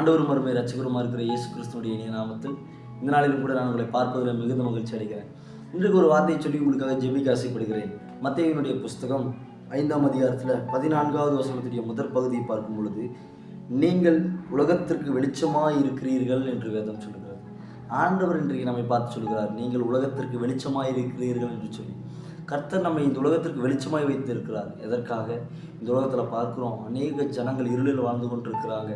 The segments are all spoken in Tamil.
ஆண்டவரும் அருமை ரட்சகருமா இருக்கிற இயேசு கிறிஸ்துவுடைய இனிய நாமத்தில் இந்த நாளிலும் கூட நான் உங்களை பார்ப்பதில் மிகுந்த மகிழ்ச்சி அடைகிறேன். இன்றைக்கு ஒரு வார்த்தையை சொல்லி உங்களுக்காக ஜெபிக்க ஆசைப்படுகிறேன். மத்தேயுவினுடைய புஸ்தகம் 5ஆம் அதிகாரத்தில் 14வது வசனத்துடைய முதற் பகுதியை பார்க்கும் பொழுது, நீங்கள் உலகத்திற்கு வெளிச்சமாய் இருக்கிறீர்கள் என்று வேதம் சொல்கிறது. ஆண்டவர் இன்றைக்கு நம்மை பார்த்து சொல்கிறார், நீங்கள் உலகத்திற்கு வெளிச்சமாய் இருக்கிறீர்கள் என்று சொல்லி. கர்த்தர் நம்மை இந்த உலகத்திற்கு வெளிச்சமாய் வைத்து இருக்கிறார். எதற்காக? இந்த உலகத்தில் பார்க்குறோம், அநேக ஜனங்கள் இருளில் வாழ்ந்து கொண்டிருக்கிறாங்க.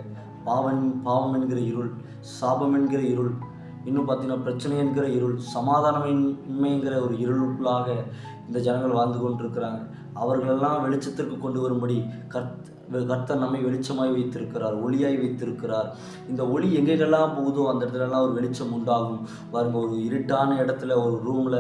பாவம் என்கிற இருள், சாபம் என்கிற இருள், இன்னும் பார்த்தீங்கன்னா பிரச்சனை என்கிற இருள், சமாதானமின்மைங்கிற ஒரு இருளுக்குள்ளாக இந்த ஜனங்கள் வாழ்ந்து கொண்டிருக்கிறாங்க. அவர்களெல்லாம் வெளிச்சத்திற்கு கொண்டு வரும்படி கர்த்தர் நம்மை வெளிச்சமாய் வைத்திருக்கிறார், ஒளியாய் வைத்திருக்கிறார். இந்த ஒளி எங்கெங்கெல்லாம் போகுதோ அந்த இடத்துலலாம் ஒரு வெளிச்சம் உண்டாகும். பாருங்க, ஒரு இருட்டான இடத்துல ஒரு ரூமில்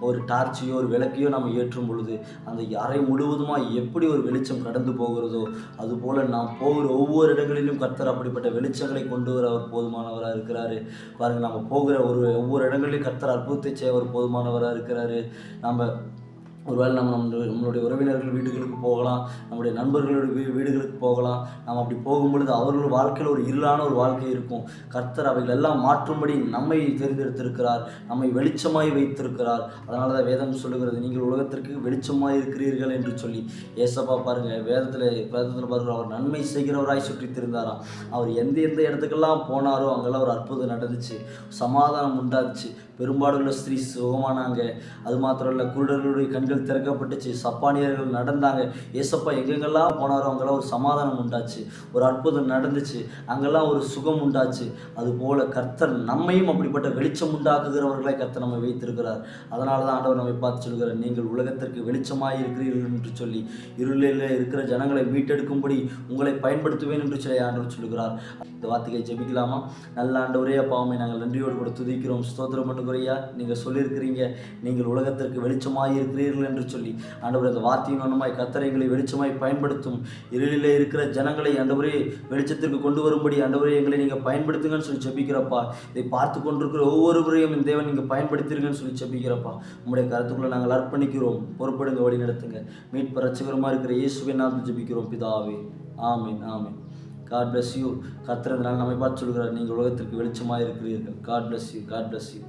ஒரு டார்ச்சையோ ஒரு விளக்கையோ நம்ம ஏற்றும் பொழுது அந்த அறை முழுவதுமாக எப்படி ஒரு வெளிச்சம் கடந்து போகிறதோ அதுபோல் நாம் போகிற ஒவ்வொரு இடங்களிலும் கர்த்தர் அப்படிப்பட்ட வெளிச்சங்களை கொண்டு வர அவர் போதுமானவராக இருக்கிறாரு. பாருங்கள், நம்ம போகிற ஒவ்வொரு இடங்களிலும் கர்த்தர் அற்புதத்தை செய்ய அவர் போதுமானவராக இருக்கிறாரு. நம்ம ஒருவேளை நம்மளுடைய உறவினர்கள் வீடுகளுக்கு போகலாம், நம்முடைய நண்பர்களுடைய வீடுகளுக்கு போகலாம். நாம் அப்படி போகும்பொழுது அவர்கள் வாழ்க்கையில் ஒரு இருளான ஒரு வாழ்க்கை இருக்கும். கர்த்தர் அவைகள் எல்லாம் மாற்றும்படி நம்மை தேர்ந்தெடுத்திருக்கிறார், நம்மை வெளிச்சமாய் வைத்திருக்கிறார். அதனால தான் வேதம் சொல்லுகிறது, நீங்கள் உலகத்திற்கு வெளிச்சமாய் இருக்கிறீர்கள் என்று சொல்லி. ஏசப்பா பாருங்கள், வேதத்தில் பாருங்கள், அவர் நன்மை செய்கிறவராய் சுற்றி திரிந்தாராம். அவர் எந்த இடத்துக்கெல்லாம் போனாரோ அங்கெல்லாம் ஒரு அற்புதம் நடந்துச்சு, சமாதானம் உண்டாச்சு, பெரும்பாடுள்ள ஸ்திரீ சுகமானாங்க. அது மாத்திரம் இல்லை, குருடர்களுடைய கண்கள் திறக்கப்பட்டுச்சு, சப்பானியர்கள் நடந்தாங்க. ஏசப்பா எங்கெங்கெல்லாம் போனாரோ அங்கெல்லாம் ஒரு சமாதானம் உண்டாச்சு, ஒரு அற்புதம் நடந்துச்சு, அங்கெல்லாம் ஒரு சுகம் உண்டாச்சு. அதுபோல கர்த்தர் நம்மையும் அப்படிப்பட்ட வெளிச்சம் உண்டாக்குகிறவர்களை கர்த்தர் நம்மை வைத்திருக்கிறார். அதனால தான் ஆண்டவர் நம்மை பார்த்து சொல்கிறார், நீங்கள் உலகத்திற்கு வெளிச்சமாய் இருக்கிறீர்கள் என்று சொல்லி. இருளில் இருக்கிற ஜனங்களை மீட்டெடுக்கும்படி உங்களை பயன்படுத்துவேன் என்று சொல்லி ஆண்டவர் சொல்கிறார். இந்த வார்த்தையை ஜெபிக்கலாமா? நல்ல ஆண்டவரே, அப்பாவை நாங்கள் நன்றியோடு கூட துதிக்கிறோம், ஸ்தோத்திரம் பண்ணுகிறையா. நீங்கள் சொல்லியிருக்கிறீங்க, நீங்கள் உலகத்திற்கு வெளிச்சமாய் இருக்கிறீர்கள் என்று சொல்லி. ஆண்டவரே, அந்த வார்த்தையின் வண்ணமாய் கர்த்தர் எங்களை வெளிச்சமாய் பயன்படுத்தும். இருளிலே இருக்கிற ஜனங்களை ஆண்டவரே வெளிச்சத்திற்கு கொண்டு வரும்படி ஆண்டவரே எங்களை நீங்கள் பயன்படுத்துங்கன்னு சொல்லி ஜெபிக்கிறப்பா. இதை பார்த்து கொண்டிருக்கிற ஒவ்வொருவரையும் இந்த தேவன் நீங்கள் பயன்படுத்திருங்கன்னு சொல்லி ஜெபிக்கிறப்பா. உங்களுடைய கருத்துக்களை நாங்கள் அர்ப்பணிக்கிறோம். பொறுப்படுங்க, வழி நடத்துங்க. மீட்பு ரட்சகரமாக இருக்கிற இயேசுவின் நாமத்தில் ஜெபிக்கிறோம் பிதாவே. ஆமீன், ஆமீன். God bless you. கர்த்தர் இந்த நாள் நம்மை பார்த்து சொல்கிறார், நீங்கள் உலகத்திற்கு வெளிச்சமாக இருக்கிறீர்கள். God bless you. God bless you.